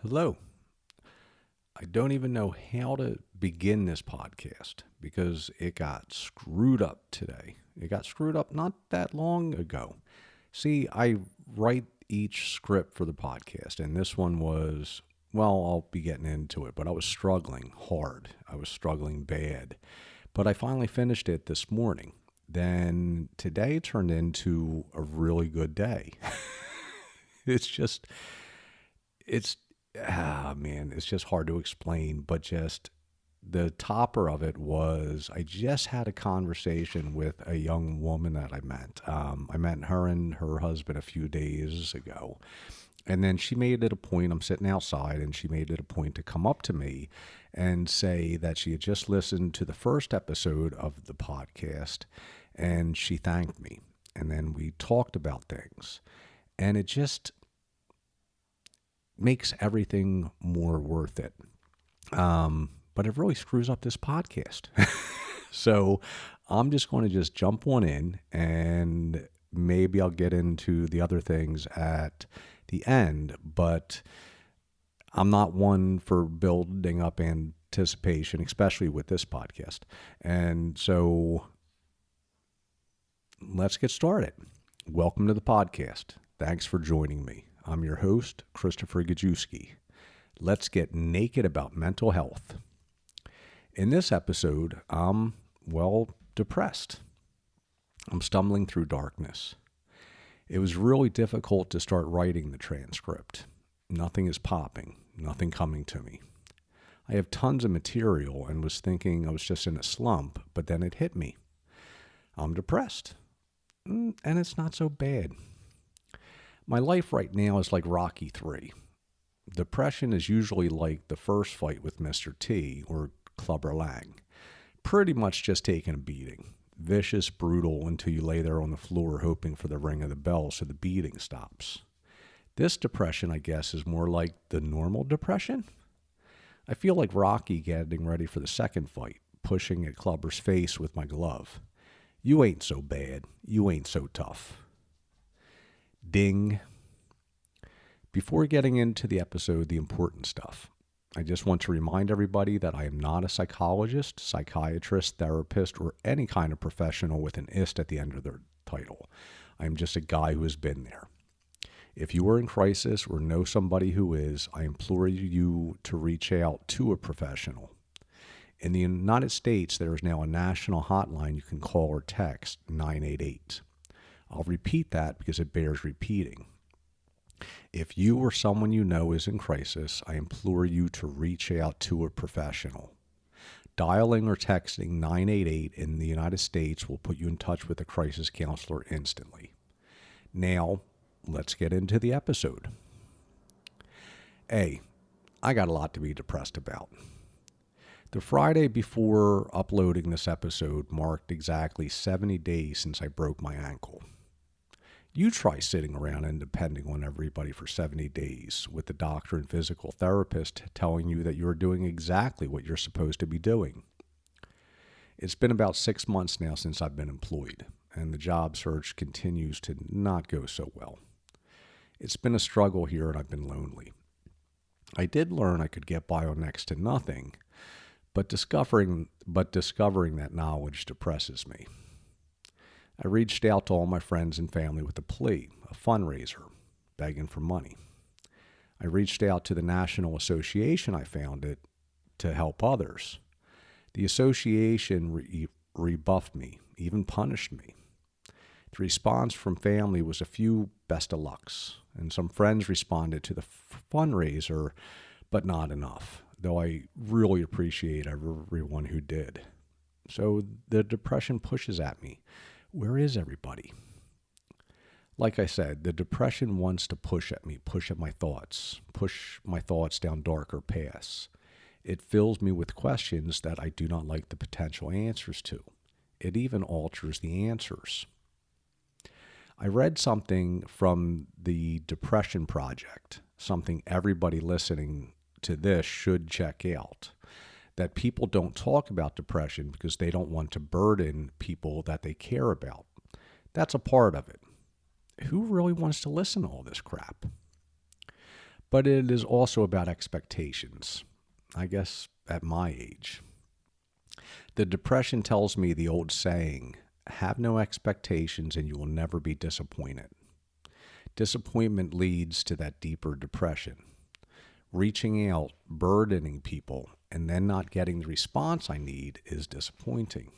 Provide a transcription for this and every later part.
Hello. I don't even know how to begin this podcast because it got screwed up today. It got screwed up not that long ago. See, I write each script for the podcast, and this one was, well, I'll be getting into it, but I was struggling hard. I was struggling bad. But I finally finished it this morning. Then today turned into a really good day. it's just, it's man, it's just hard to explain, but just the topper of it was I just had a conversation with a young woman that I met. I met her and her husband a few days ago. And then she made it a point, I'm sitting outside, and she made it a point to come up to me and say that she had just listened to the first episode of the podcast and she thanked me. And then we talked about things. And it just makes everything more worth it. But it really screws up this podcast. So I'm just going to just jump on in and maybe I'll get into the other things at the end, but I'm not one for building up anticipation, especially with this podcast. And so let's get started. Welcome to the podcast. Thanks for joining me. I'm your host, Christopher Gajewski. Let's get naked about mental health. In this episode, I'm, depressed. I'm stumbling through darkness. It was really difficult to start writing the transcript. Nothing is popping, nothing coming to me. I have tons of material and was thinking I was just in a slump, but then it hit me. I'm depressed, and it's not so bad. My life right now is like Rocky 3. Depression is usually like the first fight with Mr. T or Clubber Lang. Pretty much just taking a beating. Vicious, brutal, until you lay there on the floor hoping for the ring of the bell so the beating stops. This depression, I guess, is more like the normal depression. I feel like Rocky getting ready for the second fight, pushing at Clubber's face with my glove. You ain't so bad. You ain't so tough. Ding. Before getting into the episode, the important stuff. I just want to remind everybody that I am not a psychologist, psychiatrist, therapist, or any kind of professional with an ist at the end of their title. I am just a guy who has been there. If you are in crisis or know somebody who is, I implore you to reach out to a professional. In the United States, there is now a national hotline you can call or text, 988. I'll repeat that because it bears repeating. If you or someone you know is in crisis, I implore you to reach out to a professional. Dialing or texting 988 in the United States will put you in touch with a crisis counselor instantly. Now, let's get into the episode. I got a lot to be depressed about. The Friday before uploading this episode marked exactly 70 days since I broke my ankle. You try sitting around and depending on everybody for 70 days with the doctor and physical therapist telling you that you're doing exactly what you're supposed to be doing. It's been about 6 months now since I've been employed, and the job search continues to not go so well. It's been a struggle here and I've been lonely. I did learn I could get by on next to nothing, but discovering that knowledge depresses me. I reached out to all my friends and family with a plea, a fundraiser, begging for money. I reached out to the national association I founded to help others. The association rebuffed me, even punished me. The response from family was a few best of lucks, and some friends responded to the fundraiser, but not enough, though I really appreciate everyone who did. So the depression pushes at me. Where is everybody? Like I said, the depression wants to push at me, push at my thoughts, push my thoughts down darker paths. It fills me with questions that I do not like the potential answers to. It even alters the answers. I read something from the Depression Project, something everybody listening to this should check out. That people don't talk about depression because they don't want to burden people that they care about. That's a part of it. Who really wants to listen to all this crap? But it is also about expectations, I guess at my age. The depression tells me the old saying, have no expectations and you will never be disappointed. Disappointment leads to that deeper depression. Reaching out, burdening people, and then not getting the response I need is disappointing.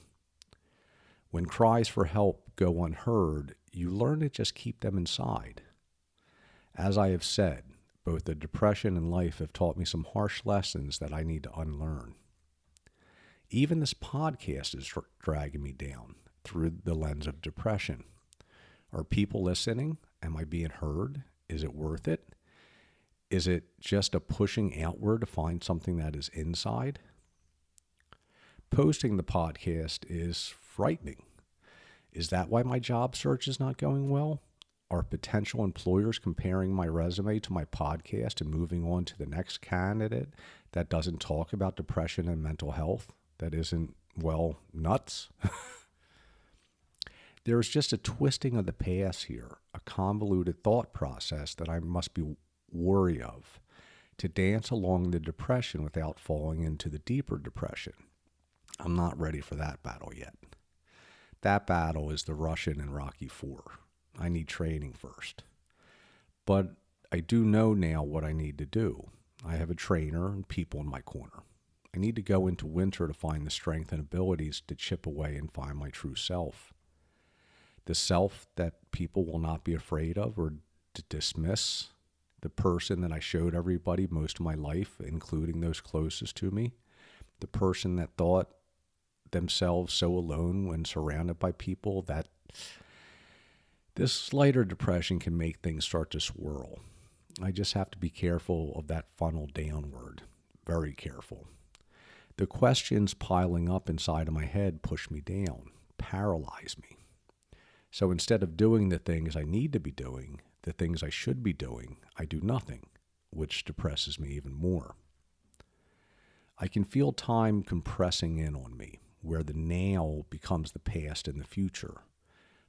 When cries for help go unheard, you learn to just keep them inside. As I have said, both the depression and life have taught me some harsh lessons that I need to unlearn. Even this podcast is dragging me down through the lens of depression. Are people listening? Am I being heard? Is it worth it? Is it just a pushing outward to find something that is inside? Posting the podcast is frightening. Is that why my job search is not going well? Are potential employers comparing my resume to my podcast and moving on to the next candidate that doesn't talk about depression and mental health? That isn't, well, nuts? There is just a twisting of the past here, a convoluted thought process that I must be wary of to dance along the depression without falling into the deeper depression. I'm not ready for that battle yet. That battle is the Russian in Rocky IV. I need training first. But I do know now what I need to do. I have a trainer and people in my corner. I need to go into winter to find the strength and abilities to chip away and find my true self. The self that people will not be afraid of or to dismiss. The person that I showed everybody most of my life, including those closest to me. The person that thought themselves so alone when surrounded by people that this lighter depression can make things start to swirl. I just have to be careful of that funnel downward. Very careful. The questions piling up inside of my head push me down, paralyze me. So instead of doing the things I need to be doing, the things I should be doing, I do nothing, which depresses me even more. I can feel time compressing in on me, where the now becomes the past and the future.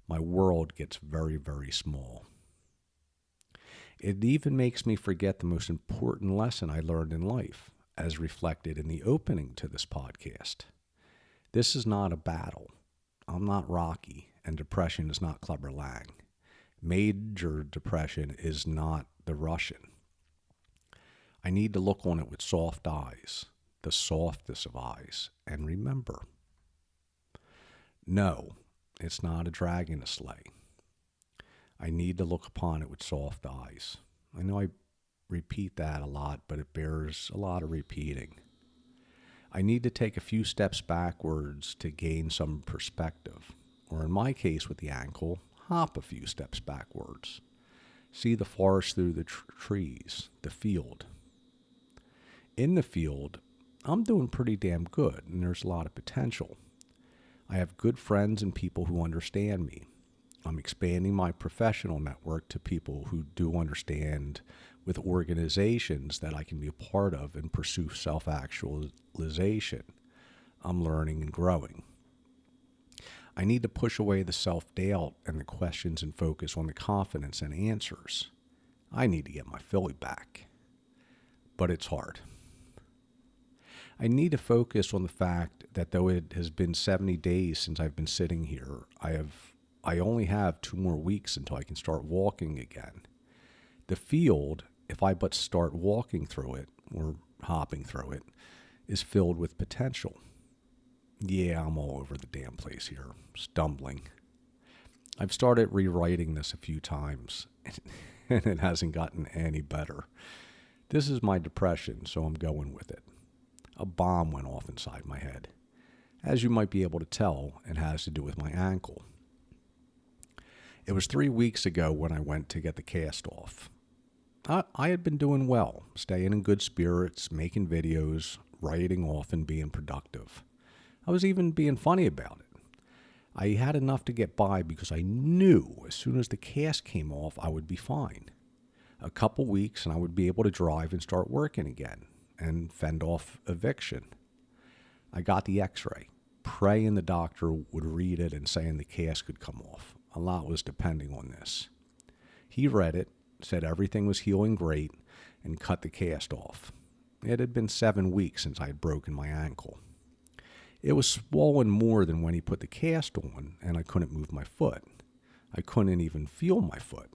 My world gets very, very small. It even makes me forget the most important lesson I learned in life, as reflected in the opening to this podcast. This is not a battle. I'm not Rocky, and depression is not Clubber Lang. Major depression is not the Russian. I need to look on it with soft eyes, the softest of eyes, and remember, no, it's not a dragon to slay. I need to look upon it with soft eyes. I know I repeat that a lot, but it bears a lot of repeating. I need to take a few steps backwards to gain some perspective, or in my case with the ankle, hop a few steps backwards. See the forest through the trees, the field. In the field, I'm doing pretty damn good, and there's a lot of potential. I have good friends and people who understand me. I'm expanding my professional network to people who do understand with organizations that I can be a part of and pursue self-actualization. I'm learning and growing. I need to push away the self-doubt and the questions and focus on the confidence and answers. I need to get my Philly back. But it's hard. I need to focus on the fact that though it has been 70 days since I've been sitting here, I only have 2 more weeks until I can start walking again. The field, if I but start walking through it, or hopping through it, is filled with potential. Yeah, I'm all over the damn place here, stumbling. I've started rewriting this a few times, and it hasn't gotten any better. This is my depression, so I'm going with it. A bomb went off inside my head. As you might be able to tell, it has to do with my ankle. It was 3 weeks ago when I went to get the cast off. I had been doing well, staying in good spirits, making videos, writing off and being productive. I was even being funny about it. I had enough to get by because I knew as soon as the cast came off, I would be fine. A couple weeks and I would be able to drive and start working again and fend off eviction. I got the x-ray, praying the doctor would read it and saying the cast could come off. A lot was depending on this. He read it, said everything was healing great, and cut the cast off. It had been 7 weeks since I had broken my ankle. It was swollen more than when he put the cast on, and I couldn't move my foot. I couldn't even feel my foot.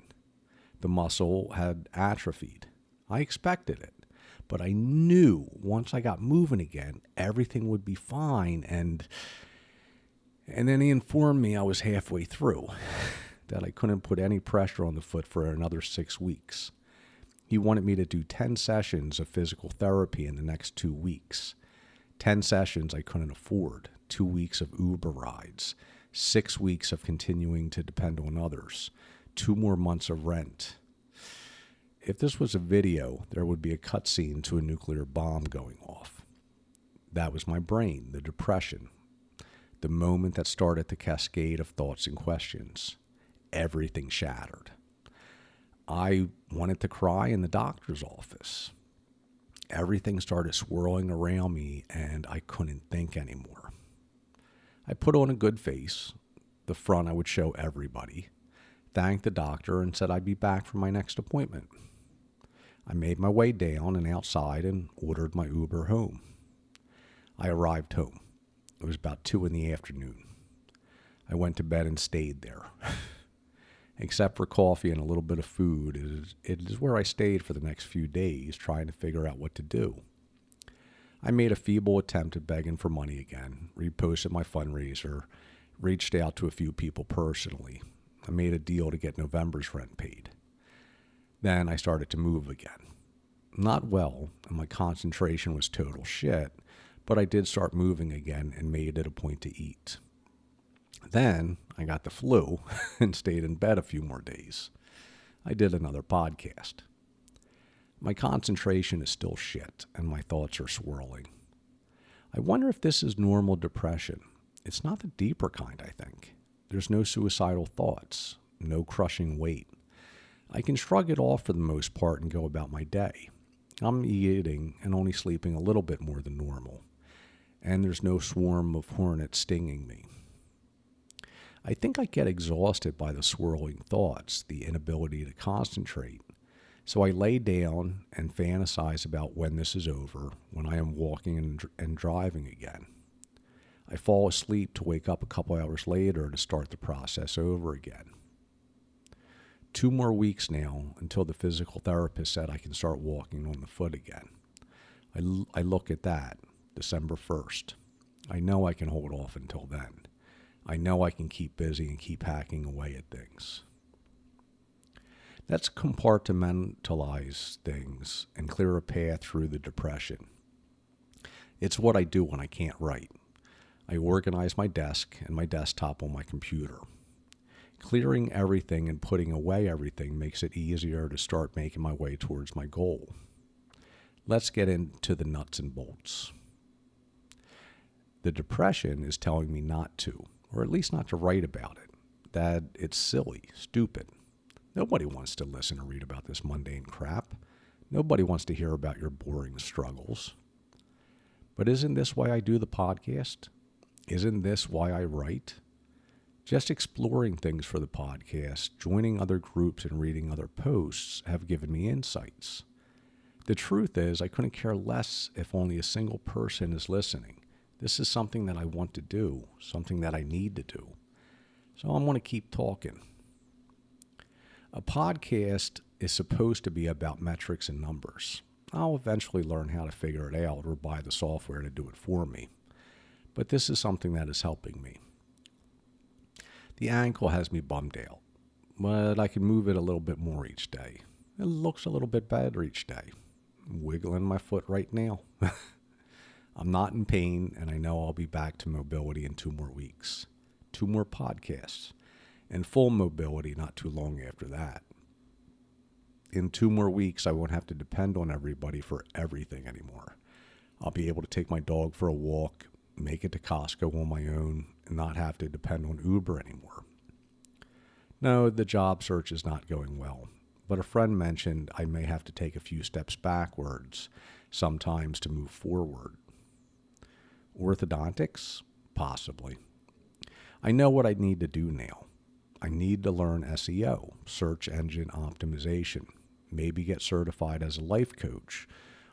The muscle had atrophied. I expected it, but I knew once I got moving again, everything would be fine, and then he informed me I was halfway through, that I couldn't put any pressure on the foot for another 6 weeks. He wanted me to do 10 sessions of physical therapy in the next 2 weeks. 10 sessions I couldn't afford, 2 weeks of Uber rides, 6 weeks of continuing to depend on others, 2 more months of rent. If this was a video, there would be a cutscene to a nuclear bomb going off. That was my brain, the depression, the moment that started the cascade of thoughts and questions. Everything shattered. I wanted to cry in the doctor's office. Everything started swirling around me, and I couldn't think anymore. I put on a good face. The front I would show everybody. Thanked the doctor and said I'd be back for my next appointment. I made my way down and outside and ordered my Uber home. I arrived home. It was about 2 p.m. I went to bed and stayed there. Except for coffee and a little bit of food, it is where I stayed for the next few days trying to figure out what to do. I made a feeble attempt at begging for money again, reposted my fundraiser, reached out to a few people personally. I made a deal to get November's rent paid. Then I started to move again. Not well, and my concentration was total shit, but I did start moving again and made it a point to eat. Then I got the flu and stayed in bed a few more days. I did another podcast. My concentration is still shit, and my thoughts are swirling. I wonder if this is normal depression. It's not the deeper kind, I think. There's no suicidal thoughts, no crushing weight. I can shrug it off for the most part and go about my day. I'm eating and only sleeping a little bit more than normal. And there's no swarm of hornets stinging me. I think I get exhausted by the swirling thoughts, the inability to concentrate. So I lay down and fantasize about when this is over, when I am walking and driving again. I fall asleep to wake up a couple hours later to start the process over again. 2 more weeks now until the physical therapist said I can start walking on the foot again. I look at that, December 1st. I know I can hold off until then. I know I can keep busy and keep hacking away at things. Let's compartmentalize things and clear a path through the depression. It's what I do when I can't write. I organize my desk and my desktop on my computer. Clearing everything and putting away everything makes it easier to start making my way towards my goal. Let's get into the nuts and bolts. The depression is telling me not to, or at least not to write about it, that it's silly, stupid. Nobody wants to listen or read about this mundane crap. Nobody wants to hear about your boring struggles. But isn't this why I do the podcast? Isn't this why I write? Just exploring things for the podcast, joining other groups and reading other posts have given me insights. The truth is, I couldn't care less if only a single person is listening. This is something that I want to do, something that I need to do. So I'm going to keep talking. A podcast is supposed to be about metrics and numbers. I'll eventually learn how to figure it out or buy the software to do it for me. But this is something that is helping me. The ankle has me bummed out, but I can move it a little bit more each day. It looks a little bit better each day. I'm wiggling my foot right now. I'm not in pain, and I know I'll be back to mobility in 2 more weeks. 2 more podcasts, and full mobility not too long after that. In 2 more weeks, I won't have to depend on everybody for everything anymore. I'll be able to take my dog for a walk, make it to Costco on my own, and not have to depend on Uber anymore. No, the job search is not going well, but a friend mentioned I may have to take a few steps backwards sometimes to move forward. Orthodontics? Possibly. I know what I need to do now. I need to learn SEO, search engine optimization. maybe get certified as a life coach,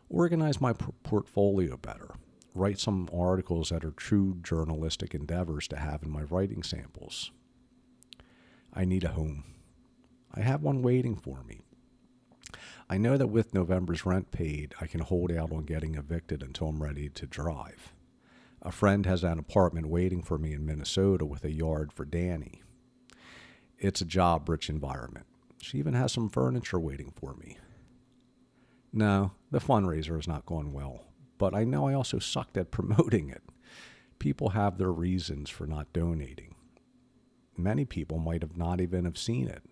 organize my portfolio better, write some articles that are true journalistic endeavors to have in my writing samples. I need a home. I have one waiting for me. I know that with November's rent paid, I can hold out on getting evicted until I'm ready to drive. A friend has an apartment waiting for me in Minnesota with a yard for Danny. It's a job-rich environment. She even has some furniture waiting for me. No, the fundraiser has not gone well, but I know I also sucked at promoting it. People have their reasons for not donating. Many people might have not even have seen it.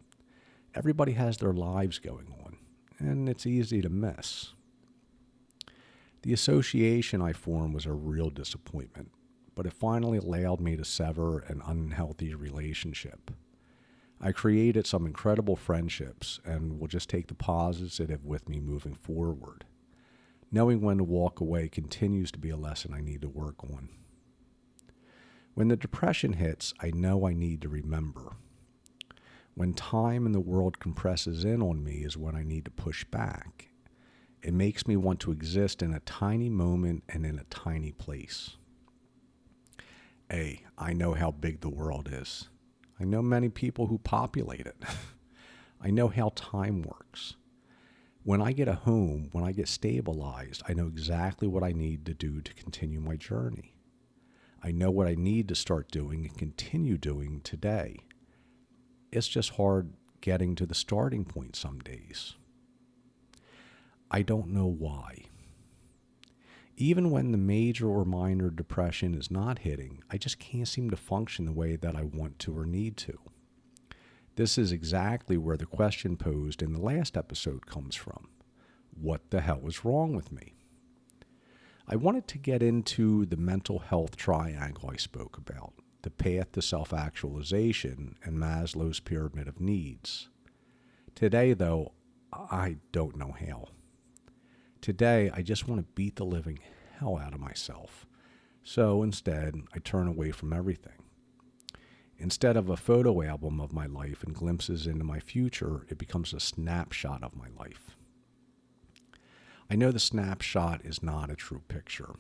Everybody has their lives going on, and it's easy to miss. The association I formed was a real disappointment, but it finally allowed me to sever an unhealthy relationship. I created some incredible friendships and will just take the positive with me moving forward. Knowing when to walk away continues to be a lesson I need to work on. When the depression hits, I know I need to remember. When time in the world compresses in on me is when I need to push back. It makes me want to exist in a tiny moment and in a tiny place. I know how big the world is. I know many people who populate it. I know how time works. When I get a home, when I get stabilized, I know exactly what I need to do to continue my journey. I know what I need to start doing and continue doing today. It's just hard getting to the starting point some days. I don't know why. Even when the major or minor depression is not hitting, I just can't seem to function the way that I want to or need to. This is exactly where the question posed in the last episode comes from. What the hell is wrong with me? I wanted to get into the mental health triangle I spoke about, the path to self-actualization and Maslow's pyramid of needs. Today, though, I don't know how. Today, I just want to beat the living hell out of myself. So instead, I turn away from everything. Instead of a photo album of my life and glimpses into my future, it becomes a snapshot of my life. I know the snapshot is not a true picture.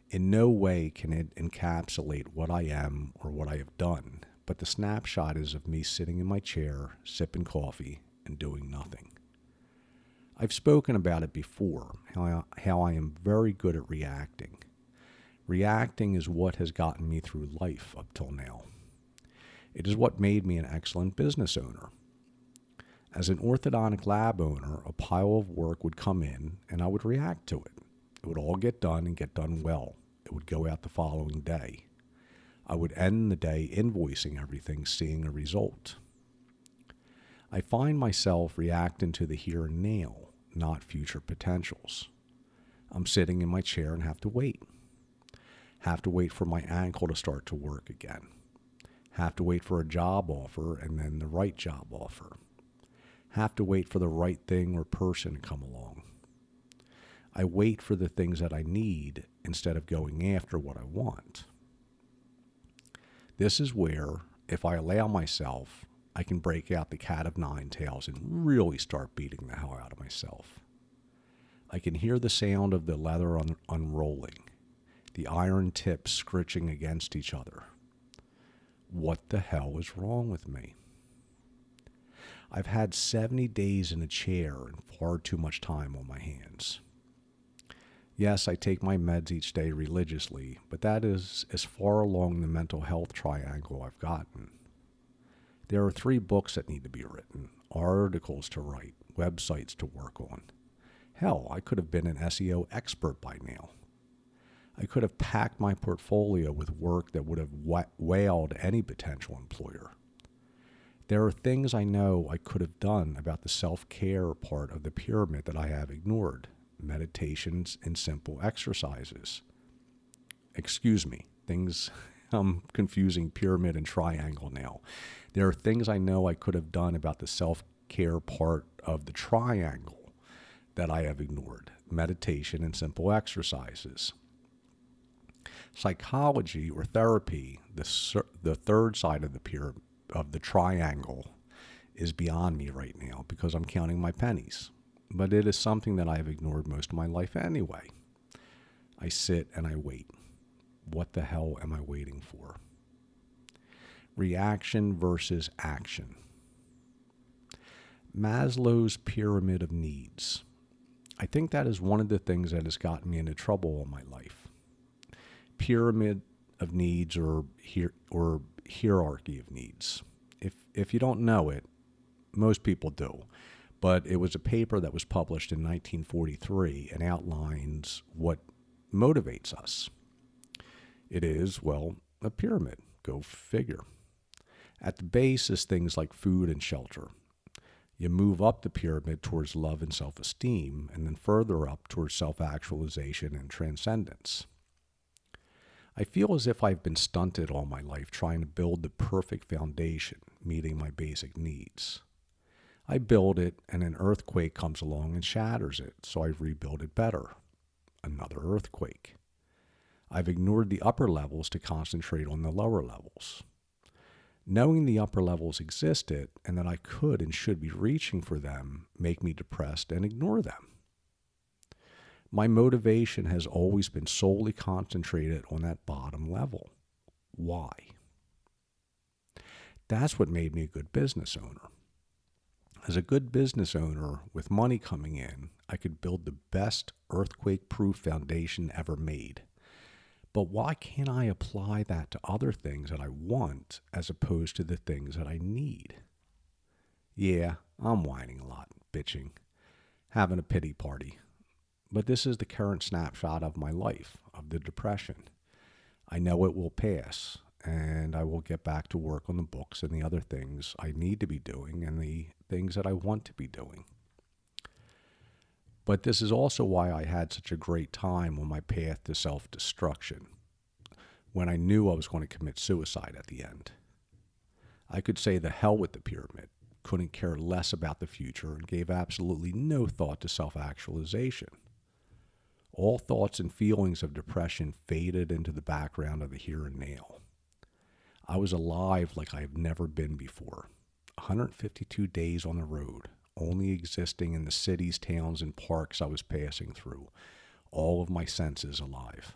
In no way can it encapsulate what I am or what I have done, but the snapshot is of me sitting in my chair, sipping coffee, and doing nothing. I've spoken about it before, how I am very good at reacting. Reacting is what has gotten me through life up till now. It is what made me an excellent business owner. As an orthodontic lab owner, a pile of work would come in and I would react to it. It would all get done and get done well. It would go out the following day. I would end the day invoicing everything, seeing a result. I find myself reacting to the here and now, not future potentials. I'm sitting in my chair and have to wait. Have to wait for my ankle to start to work again. Have to wait for a job offer and then the right job offer. Have to wait for the right thing or person to come along. I wait for the things that I need instead of going after what I want. This is where, if I allow myself, I can break out the cat of nine tails and really start beating the hell out of myself. I can hear the sound of the leather unrolling, the iron tips scritching against each other. What the hell is wrong with me? I've had 70 days in a chair and far too much time on my hands. Yes, I take my meds each day religiously, but that is as far along the mental health triangle I've gotten. There are 3 books that need to be written, articles to write, websites to work on. Hell, I could have been an SEO expert by now. I could have packed my portfolio with work that would have whaled any potential employer. There are things I know I could have done about the self-care part of the pyramid that I have ignored. Meditations and simple exercises. Excuse me, I'm confusing pyramid and triangle now. There are things I know I could have done about the self-care part of the triangle that I have ignored. Meditation and simple exercises. Psychology or therapy, the third side of the pyramid, of the triangle, is beyond me right now because I'm counting my pennies. But it is something that I have ignored most of my life anyway. I sit and I wait. What the hell am I waiting for? Reaction versus action. Maslow's pyramid of needs. I think that is one of the things that has gotten me into trouble all my life. Pyramid of needs or hierarchy of needs. If you don't know it, most people do. But it was a paper that was published in 1943 and outlines what motivates us. It is, well, a pyramid. Go figure. At the base is things like food and shelter. You move up the pyramid towards love and self-esteem, and then further up towards self-actualization and transcendence. I feel as if I've been stunted all my life trying to build the perfect foundation, meeting my basic needs. I build it, and an earthquake comes along and shatters it, so I rebuild it better. Another earthquake. I've ignored the upper levels to concentrate on the lower levels. Knowing the upper levels existed and that I could and should be reaching for them make me depressed and ignore them. My motivation has always been solely concentrated on that bottom level. Why? That's what made me a good business owner. As a good business owner with money coming in, I could build the best earthquake-proof foundation ever made. But why can't I apply that to other things that I want as opposed to the things that I need? Yeah, I'm whining a lot, bitching, having a pity party. But this is the current snapshot of my life, of the depression. I know it will pass, and I will get back to work on the books and the other things I need to be doing and the things that I want to be doing. But this is also why I had such a great time on my path to self-destruction, when I knew I was going to commit suicide at the end. I could say the hell with the pyramid, couldn't care less about the future, and gave absolutely no thought to self-actualization. All thoughts and feelings of depression faded into the background of the here and now. I was alive like I have never been before. 152 days on the road, only existing in the cities, towns, and parks I was passing through, all of my senses alive.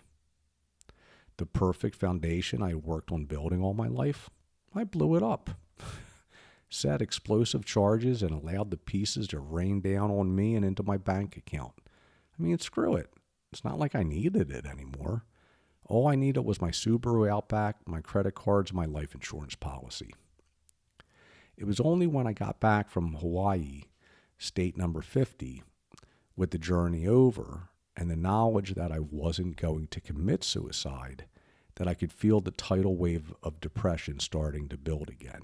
The perfect foundation I worked on building all my life, I blew it up. Set explosive charges and allowed the pieces to rain down on me and into my bank account. I mean, screw it. It's not like I needed it anymore. All I needed was my Subaru Outback, my credit cards, and my life insurance policy. It was only when I got back from Hawaii, state number 50, with the journey over and the knowledge that I wasn't going to commit suicide, that I could feel the tidal wave of depression starting to build again.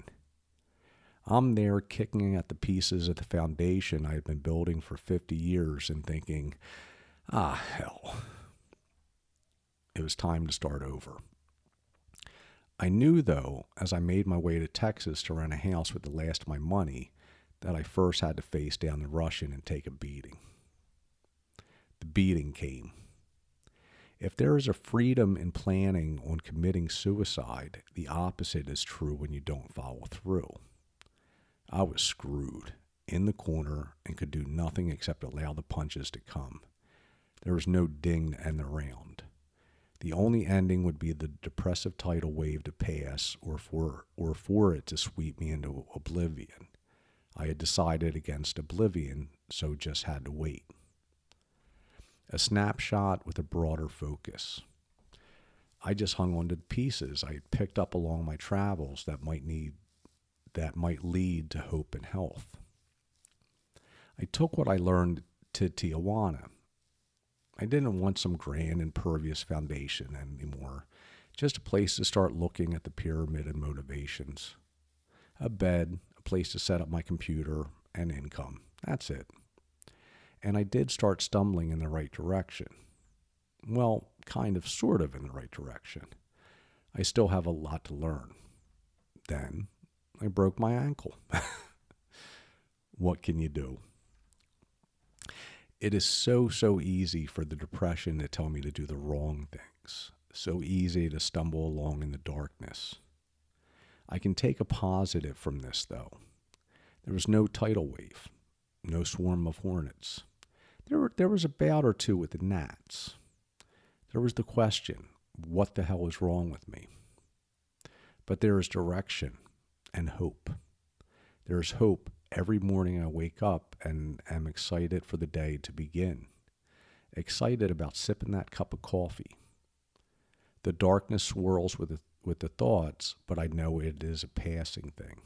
I'm there kicking at the pieces of the foundation I had been building for 50 years and thinking, hell. It was time to start over. I knew, though, as I made my way to Texas to rent a house with the last of my money, that I first had to face down the Russian and take a beating. The beating came. If there is a freedom in planning on committing suicide, the opposite is true when you don't follow through. I was screwed, in the corner, and could do nothing except allow the punches to come. There was no ding to end the round. The only ending would be the depressive tidal wave to pass or for it to sweep me into oblivion. I had decided against oblivion, so just had to wait. A snapshot with a broader focus. I just hung on to the pieces I had picked up along my travels that might lead to hope and health. I took what I learned to Tijuana. I didn't want some grand impervious foundation anymore, just a place to start looking at the pyramid and motivations. A bed, a place to set up my computer, and income. That's it. And I did start stumbling in the right direction. Well, sort of in the right direction. I still have a lot to learn. Then I broke my ankle. What can you do? It is so easy for the depression to tell me to do the wrong things. So easy to stumble along in the darkness. I can take a positive from this, though. There was no tidal wave, no swarm of hornets. There was a bout or two with the gnats. There was the question, what the hell is wrong with me? But there is direction and hope. There is hope every morning I wake up and am excited for the day to begin. Excited about sipping that cup of coffee. The darkness swirls with the thoughts, but I know it is a passing thing.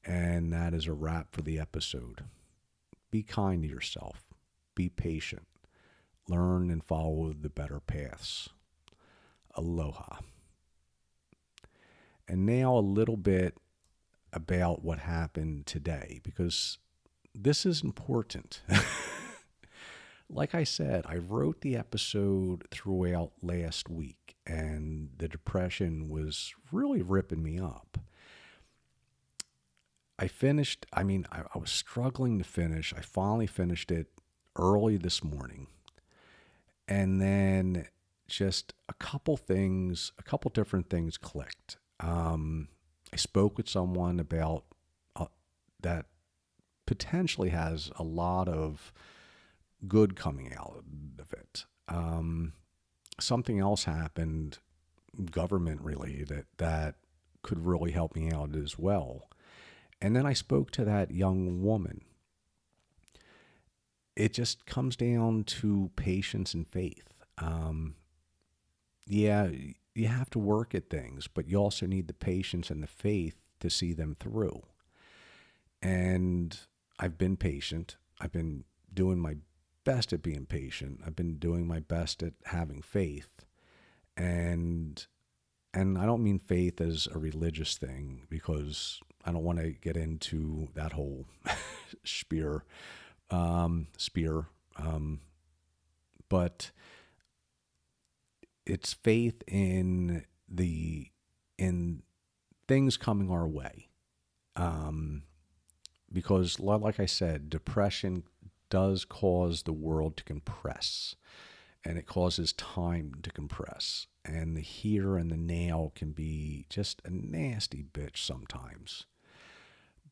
And that is a wrap for the episode. Be kind to yourself. Be patient. Learn and follow the better paths. Aloha. And now a little bit about what happened today, because this is important. Like I said, I wrote the episode throughout last week, and the depression was really ripping me up. I was struggling to finish. I finally finished it early this morning. And then just a couple different things clicked. I spoke with someone about that potentially has a lot of good coming out of it. Something else happened, government related, that could really help me out as well. And then I spoke to that young woman. It just comes down to patience and faith. Yeah, you have to work at things, but you also need the patience and the faith to see them through. And I've been patient. I've been doing my best at being patient. I've been doing my best at having faith. And I don't mean faith as a religious thing, because I don't want to get into that whole spear. But it's faith in things coming our way. Because like I said, depression does cause the world to compress, and it causes time to compress. And the here and the now can be just a nasty bitch sometimes.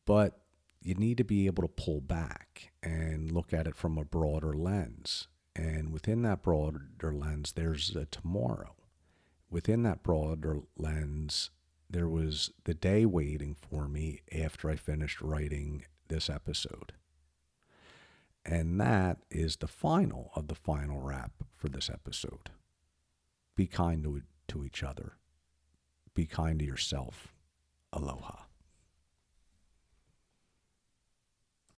But you need to be able to pull back and look at it from a broader lens. And within that broader lens, there's a tomorrow. Within that broader lens, there was the day waiting for me after I finished writing this episode. And that is the final of the final wrap for this episode. Be kind to each other. Be kind to yourself. Aloha.